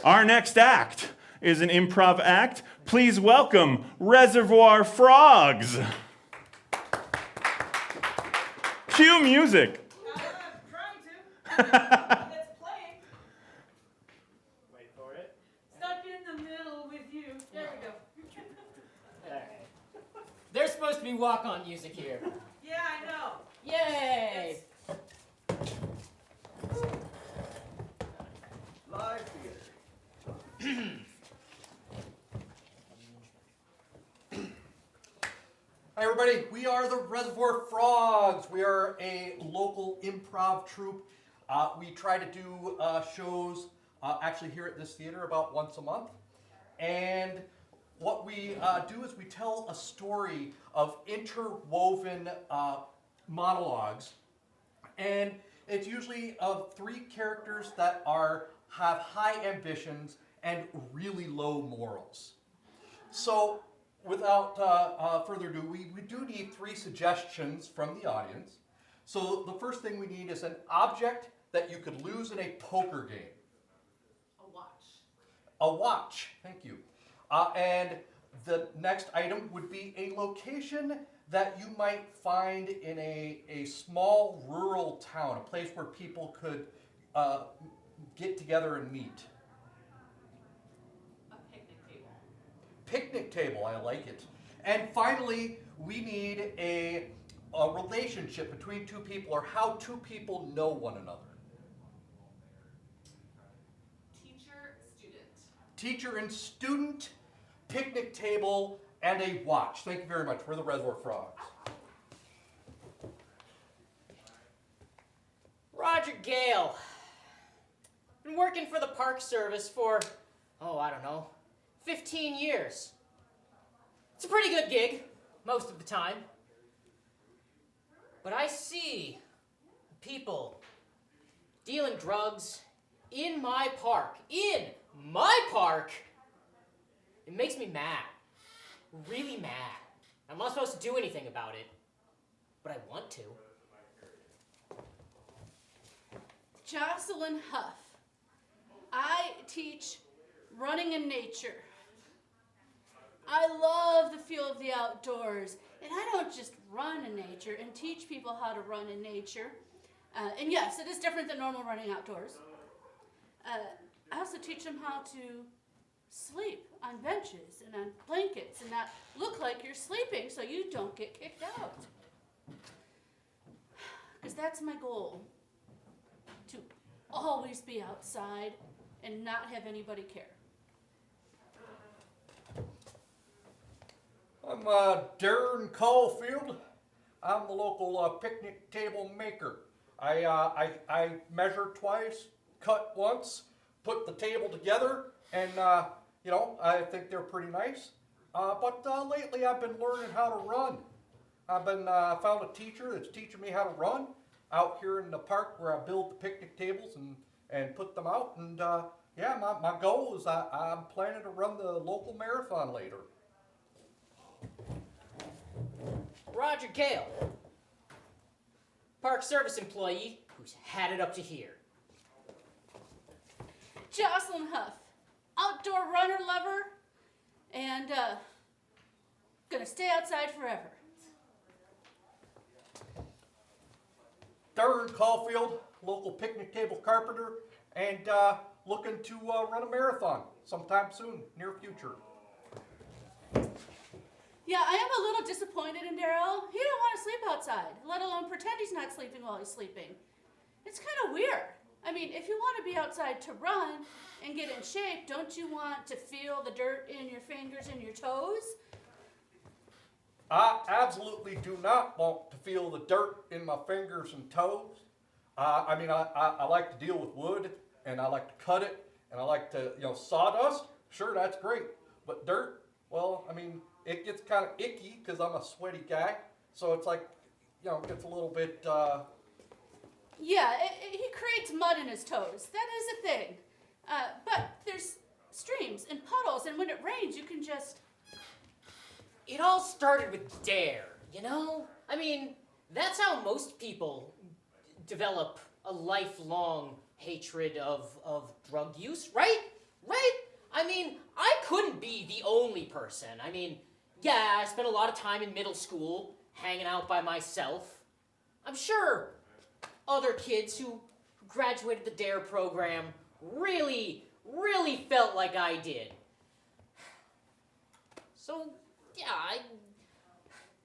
Our next act is an improv act. Please welcome Reservoir Frogs. Cue music. I'm trying to. It's playing. Wait for it. Stuck in the middle with you. There we go. Alright. There's supposed to be walk-on music here. Yeah, I know. Yay! Live theater. Hi everybody, we are the Reservoir Frogs. We are a local improv troupe. We try to do shows actually here at this theater about once a month. And what we do is we tell a story of interwoven monologues. And it's usually of three characters that have high ambitions and really low morals. So without further ado, we do need three suggestions from the audience. So the first thing we need is an object that you could lose in a poker game. A watch. A watch, thank you. And the next item would be a location that you might find in a small rural town, a place where people could get together and meet. A picnic table. Picnic table, I like it. And finally, we need a relationship between two people, or how two people know one another. Teacher, student. Teacher and student, picnic table, and a watch. Thank you very much. We're the Reservoir Frogs. Roger Gale. Been working for the Park Service for, I don't know, 15 years. It's a pretty good gig, most of the time. But I see people dealing drugs in my park. In my park! It makes me mad. Really mad. I'm not supposed to do anything about it, but I want to. Jocelyn Huff. I teach running in nature. I love the feel of the outdoors, and I don't just run in nature and teach people how to run in nature. And yes, it is different than normal running outdoors. I also teach them how to sleep on benches and on blankets and not look like you're sleeping so you don't get kicked out. Because that's my goal, to always be outside and not have anybody care. I'm Darren Caulfield. I'm the local picnic table maker. I measure twice, cut once, put the table together, and I think they're pretty nice. But lately I've been learning how to run. I've been found a teacher that's teaching me how to run out here in the park where I build the picnic tables and put them out. And my goal is I'm planning to run the local marathon later. Roger Gale. Park Service employee who's had it up to here. Jocelyn Huff, outdoor runner lover, and gonna stay outside forever. Darren Caulfield, local picnic table carpenter, and looking to run a marathon sometime soon, near future. Yeah, I am a little disappointed in Daryl. He don't want to sleep outside, let alone pretend he's not sleeping while he's sleeping. It's kind of weird. I mean, if you want to be outside to run and get in shape, don't you want to feel the dirt in your fingers and your toes? I absolutely do not want to feel the dirt in my fingers and toes. I like to deal with wood, and I like to cut it, and I like to, sawdust. Sure, that's great. But dirt, well, it gets kind of icky because I'm a sweaty guy. So it's like, it gets a little bit... Yeah, he creates mud in his toes. That is a thing. But there's streams and puddles, and when it rains, you can just... It all started with Dare, that's how most people develop a lifelong hatred of drug use, right? Right? I mean, I couldn't be the only person. I mean, yeah, I spent a lot of time in middle school hanging out by myself. I'm sure other kids who graduated the DARE program really felt like I did. So, yeah, I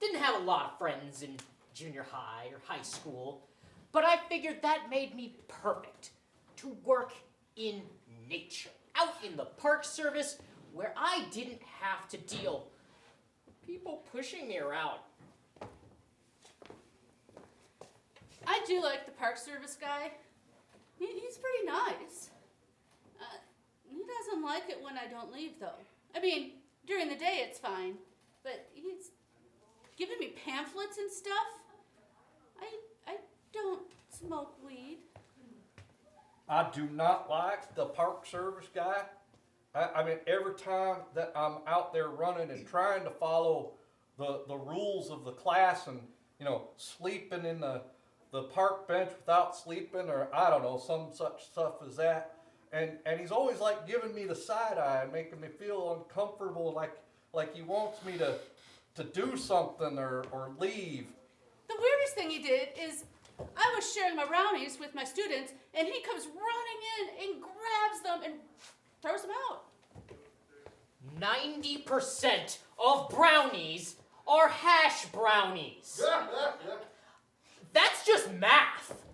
didn't have a lot of friends in junior high or high school, but I figured that made me perfect to work in nature, out in the Park Service where I didn't have to deal with people pushing me around. I do like the Park Service guy. He's pretty nice. He doesn't like it when I don't leave, though. I mean, during the day it's fine, but he's giving me pamphlets and stuff. I don't smoke weed. I do not like the Park Service guy. I mean, every time that I'm out there running and trying to follow the rules of the class and, you know, sleeping in the park bench without sleeping, or I don't know, some such stuff as that. And he's always like giving me the side eye and making me feel uncomfortable, like he wants me to do something or leave. The weirdest thing he did is I was sharing my brownies with my students, and he comes running in and grabs them and throws them out. 90% of brownies are hash brownies. That's just math.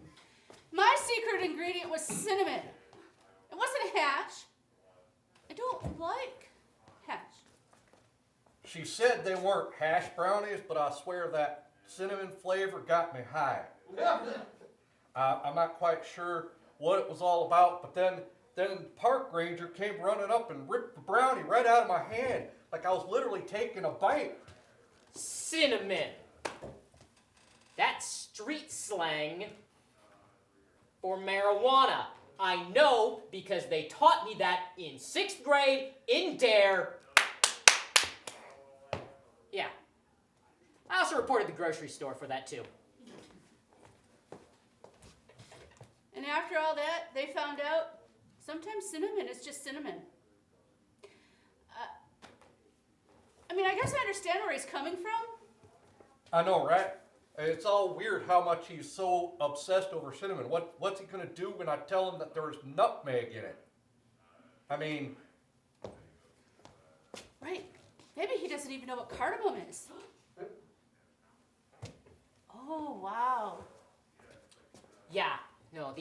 My secret ingredient was cinnamon. It wasn't hash. I don't like hash. She said they weren't hash brownies, but I swear that cinnamon flavor got me high. I'm not quite sure what it was all about, but then the park ranger came running up and ripped the brownie right out of my hand, like I was literally taking a bite. Cinnamon. That's street slang for marijuana. I know because they taught me that in 6th grade in DARE. Yeah. I also reported the grocery store for that too. And after all that, they found out sometimes cinnamon is just cinnamon. I mean, I guess I understand where he's coming from. I know, right? It's all weird how much he's so obsessed over cinnamon. What's he gonna do when I tell him that there's nutmeg in it? I mean... Right. Maybe he doesn't even know what cardamom is. Oh, wow. Yeah, no,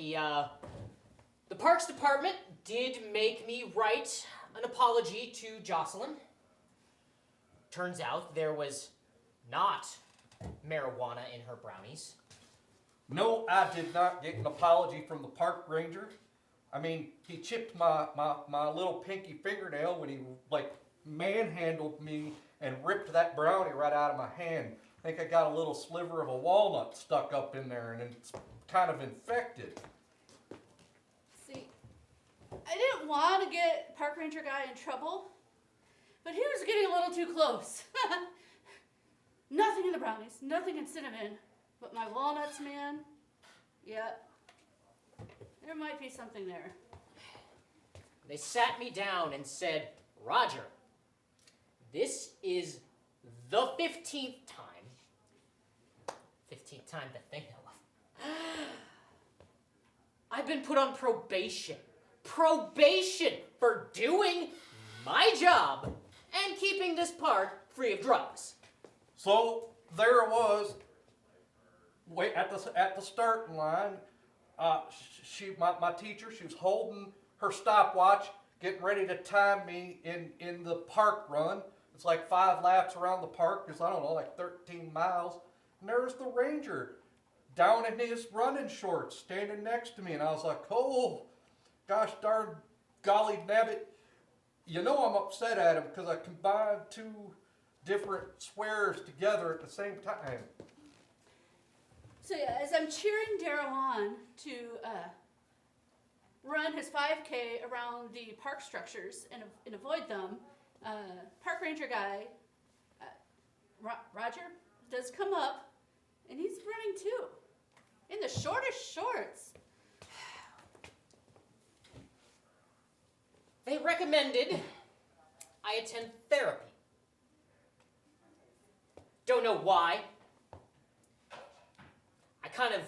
the Parks Department did make me write an apology to Jocelyn. Turns out there was not marijuana in her brownies. No, I did not get an apology from the park ranger. I mean, he chipped my little pinky fingernail when he, like, manhandled me and ripped that brownie right out of my hand. I think I got a little sliver of a walnut stuck up in there, and it's kind of infected. See, I didn't want to get park ranger guy in trouble, but he was getting a little too close. Nothing in the brownies, nothing in cinnamon, but my walnuts, man, yeah, there might be something there. They sat me down and said, Roger, this is the 15th time. 15th time that they know of. I've been put on probation. Probation for doing my job and keeping this park free of drugs. So there it was, wait at the starting line. My teacher, she was holding her stopwatch, getting ready to time me in the park run. It's like 5 laps around the park. It's, I don't know, like 13 miles. And there's the ranger down in his running shorts, standing next to me. And I was like, oh, gosh darn golly nabbit. You know I'm upset at him because I combined 2 different swears together at the same time. So yeah, as I'm cheering Daryl on to run his 5K around the park structures and avoid them, park ranger guy, Roger, does come up, and he's running too, in the shortest shorts. They recommended I attend therapy. Don't know why. I kind of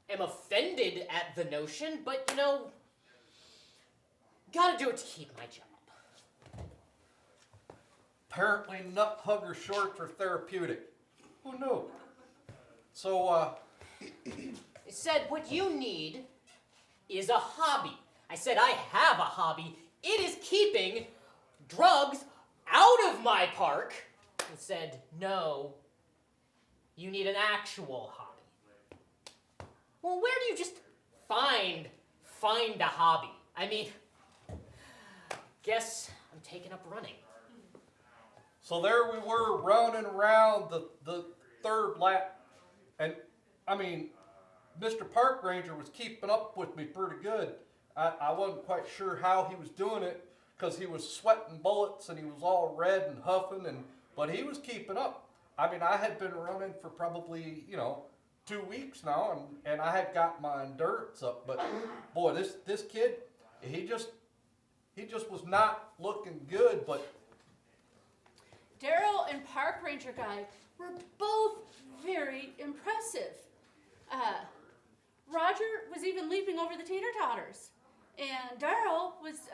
am offended at the notion, but you know, gotta do it to keep my job. Apparently, nut hugger shorts are therapeutic. Who knew? So, They said what you need is a hobby. I said I have a hobby. It is keeping drugs out of my park. They said, no, you need an actual hobby. Well, where do you just find a hobby? I mean, guess I'm taking up running. so there we were running around the third lap. And, I mean, Mr. Park Ranger was keeping up with me pretty good. I wasn't quite sure how he was doing it because he was sweating bullets and he was all red and huffing, but he was keeping up. I mean, I had been running for probably, 2 weeks now, and I had got my endurance up. But boy, this kid, he just was not looking good. But Daryl and Park Ranger Guy were both very impressive. Roger was even leaping over the teeter-totters. And Daryl was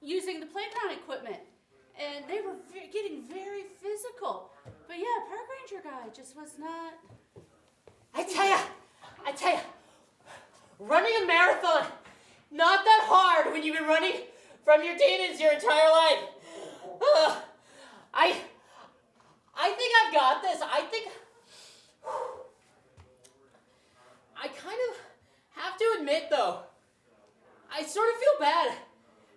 using the playground equipment. And they were getting very physical. But yeah, Park Ranger Guy just was not... I tell ya, running a marathon, not that hard when you've been running from your demons your entire life. I think I've got this. I kind of have to admit, though, I sort of feel bad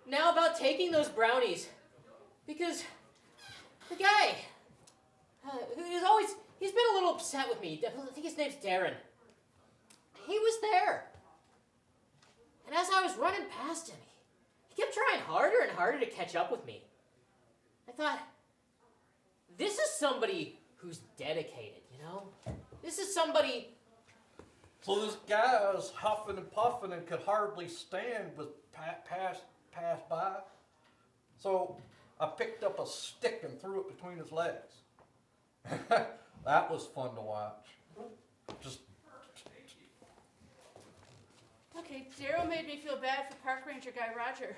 now about taking those brownies. Because the guy, he's been a little upset with me. I think his name's Darren. He was there. And as I was running past him, he kept trying harder and harder to catch up with me. I thought, this is somebody who's dedicated, you know? This is somebody... so this guy was huffing and puffing and could hardly stand with passed by. So I picked up a stick and threw it between his legs. That was fun to watch. Just Okay, Daryl made me feel bad for Park Ranger Guy Roger.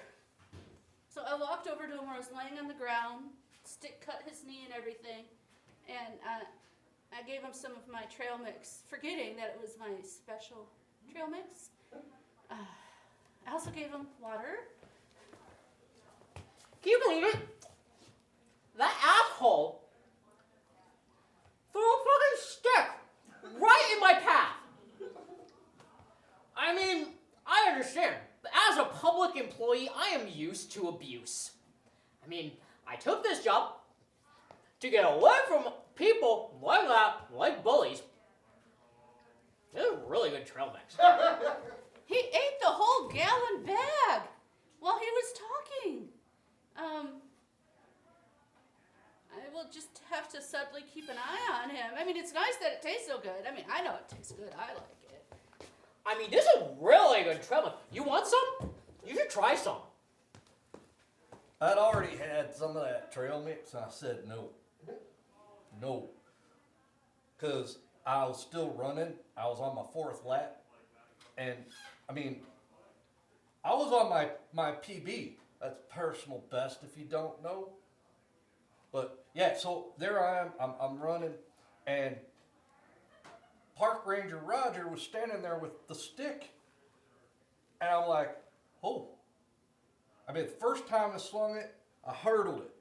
So I walked over to him where I was laying on the ground, stick cut his knee and everything, and I gave him some of my trail mix, forgetting that it was my special trail mix. I also gave him water. Can you believe it? That asshole threw a fucking stick right in my path. I mean, I understand, but as a public employee, I am used to abuse. I mean, I took this job to get away from people like that, like bullies. This is a really good trail mix. He ate the whole gallon bag while he was talking. I will just have to subtly keep an eye on him. I mean, it's nice that it tastes so good. I mean, I know it tastes good. I like it. I mean, this is really good trail mix. You want some? You should try some. I'd already had some of that trail mix, and I said no. No. Because I was still running. I was on my fourth lap. And, I mean, I was on my PB. That's personal best if you don't know. But, yeah, so there I am. I'm running. And Park Ranger Roger was standing there with the stick. And I'm like, oh. I mean, the first time I swung it, I hurdled it.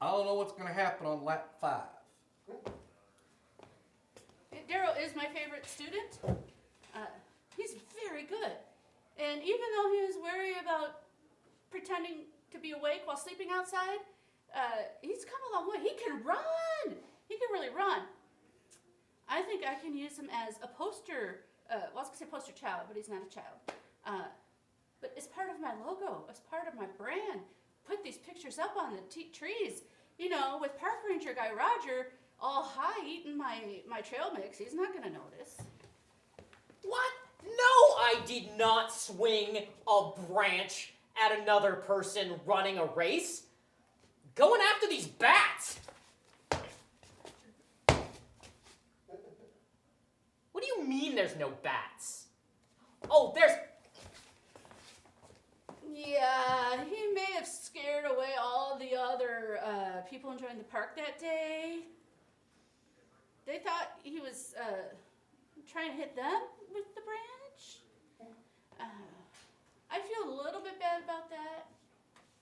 I don't know what's going to happen on lap 5. Daryl is my favorite student. He's very good. And even though he was wary about pretending to be awake while sleeping outside, he's come a long way. He can run. He can really run. I think I can use him as a poster, I was going to say poster child, but he's not a child. But as part of my logo, as part of my brand, put these pictures up on the trees. You know, with Park Ranger Guy Roger all high eating my trail mix, he's not going to notice. What? No, I did not swing a branch at another person running a race. Going after these bats. What do you mean there's no bats? Oh, there's... Yeah, he may have scared away all the other people enjoying the park that day. They thought he was trying to hit them with the branch. I feel a little bit bad about that,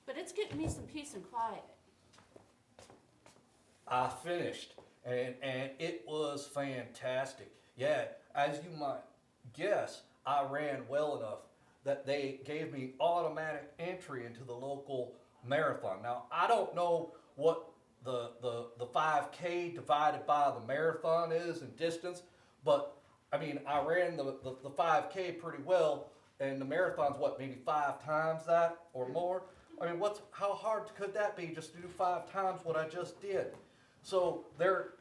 but it's getting me some peace and quiet. I finished, and it was fantastic. Yeah, as you might guess, I ran well enough that they gave me automatic entry into the local marathon. Now, I don't know what the 5K divided by the marathon is in distance, but I mean, I ran the 5K pretty well, and the marathon's what, maybe 5 times that or more? I mean, how hard could that be just to do 5 times what I just did? So there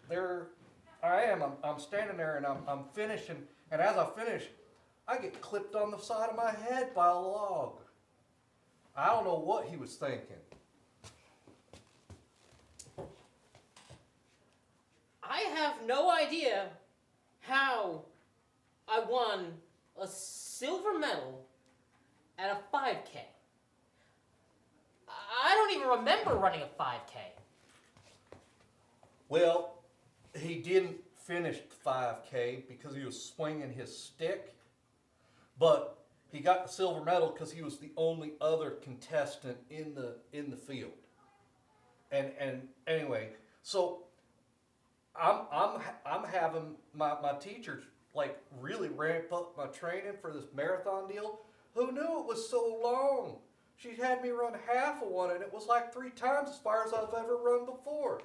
I am. I'm standing there and I'm finishing, and as I finish, I get clipped on the side of my head by a log. I don't know what he was thinking. I have no idea how I won a silver medal at a 5K. I don't even remember running a 5K. Well, he didn't finish the 5K because he was swinging his stick, but he got the silver medal because he was the only other contestant in the field. And anyway, so I'm having my teachers like really ramp up my training for this marathon deal. Who knew it was so long? She had me run half of one, and it was like 3 times as far as I've ever run before.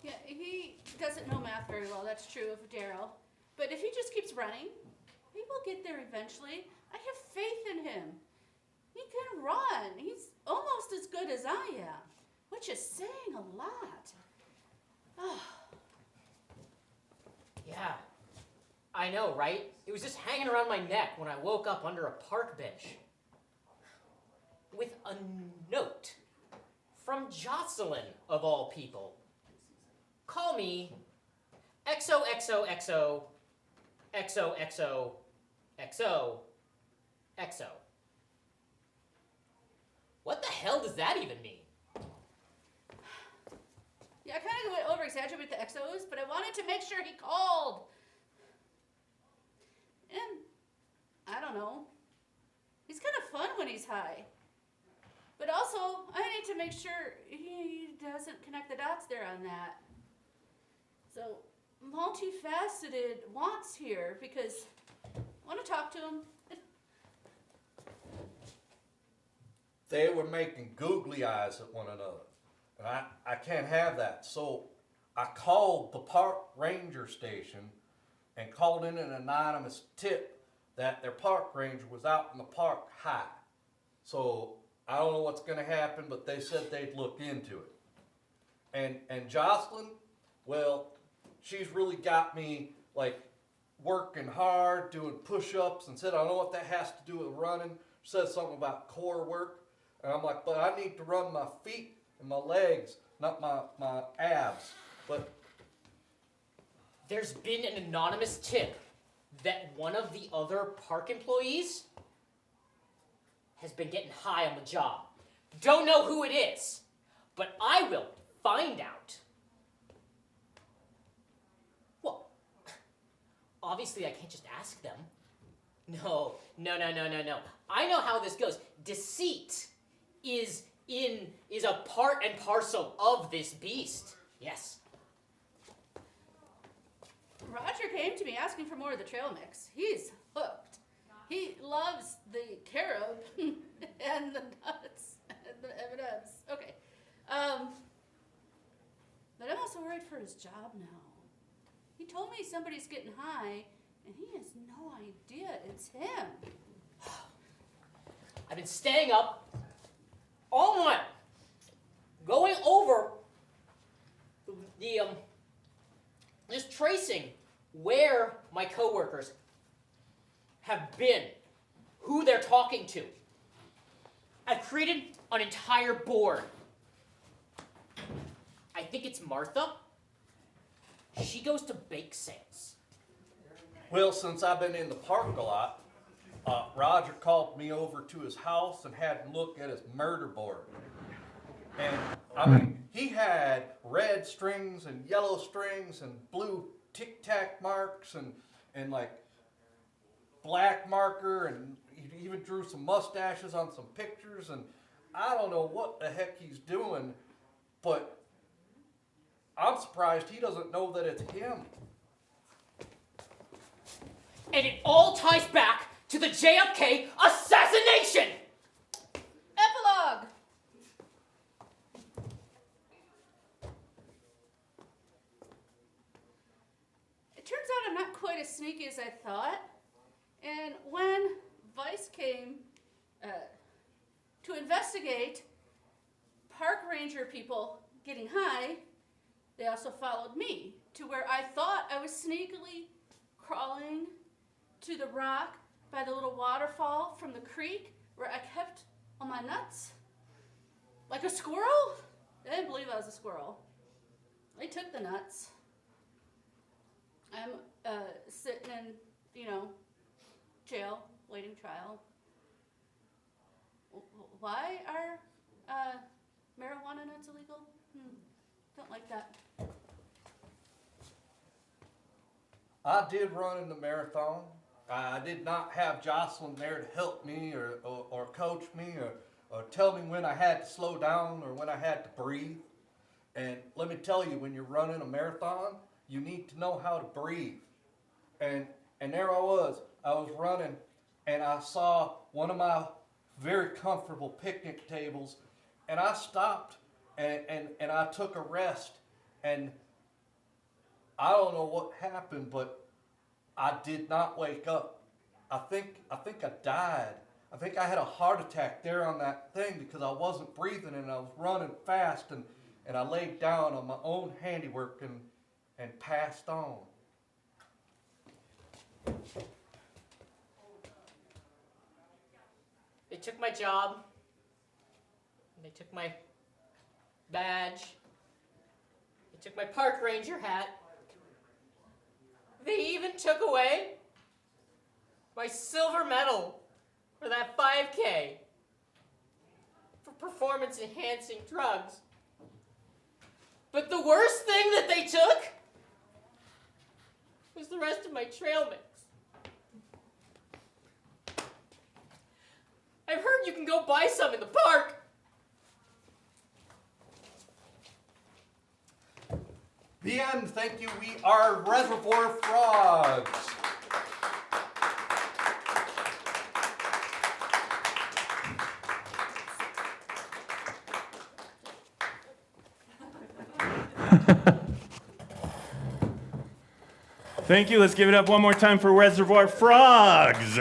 Yeah, he doesn't know math very well, that's true of Daryl. But if he just keeps running, he will get there eventually. I have faith in him. He can run. He's almost as good as I am, which is saying a lot. Yeah, I know, right? It was just hanging around my neck when I woke up under a park bench. With a note from Jocelyn, of all people. Call me XOXOXO XOXO XO. What the hell does that even mean? Yeah, I kind of went over exaggerated with the XOs, but I wanted to make sure he called. And I don't know. He's kind of fun when he's high. But also, I need to make sure he doesn't connect the dots there on that. So, multifaceted wants here because I want to talk to him. They were making googly eyes at one another. And I can't have that. So I called the park ranger station and called in an anonymous tip that their park ranger was out in the park high. So I don't know what's going to happen, but they said they'd look into it. And Jocelyn, well, she's really got me like working hard, doing push-ups, and said, I don't know what that has to do with running. She said something about core work. And I'm like, but I need to run my feet and my legs, not my abs. But There's been an anonymous tip that one of the other park employees has been getting high on the job. Don't know who it is, but I will find out. Well, obviously I can't just ask them. No. I know how this goes. Deceit is a part and parcel of this beast. Yes. Roger came to me asking for more of the trail mix. He's hooked. He loves the carob and the nuts and the M&Ms. Okay. But I'm also worried for his job now. He told me somebody's getting high, and he has no idea it's him. I've been staying up all night, going over just tracing where my coworkers have been, who they're talking to, I've created an entire board. I think it's Martha. She goes to bake sales. Well, since I've been in the park a lot, Roger called me over to his house and had me look at his murder board. And I mean, he had red strings and yellow strings and blue tic-tac marks and like black marker, and he even drew some mustaches on some pictures, and I don't know what the heck he's doing, but I'm surprised he doesn't know that it's him. And it all ties back to the JFK assassination! Epilogue. It turns out I'm not quite as sneaky as I thought. And when Vice came to investigate park ranger people getting high, they also followed me to where I thought I was sneakily crawling to the rock by the little waterfall from the creek where I kept all my nuts. Like a squirrel? They didn't believe I was a squirrel. They took the nuts. I'm sitting in, jail, waiting trial. Why are marijuana nuts illegal? Don't like that. I did run in the marathon. I did not have Jocelyn there to help me or coach me or tell me when I had to slow down or when I had to breathe. And let me tell you, when you're running a marathon, you need to know how to breathe. And there I was running, and I saw one of my very comfortable picnic tables, and I stopped and I took a rest, and I don't know what happened, but I did not wake up. I think I died. I think I had a heart attack there on that thing because I wasn't breathing and I was running fast, and I laid down on my own handiwork and passed on. They took my job. And they took my badge. They took my park ranger hat. They even took away my silver medal for that 5K for performance-enhancing drugs. But the worst thing that they took was the rest of my trail mix. I've heard you can go buy some in the park. The end. Thank you. We are Reservoir Frogs. Thank you. Let's give it up one more time for Reservoir Frogs.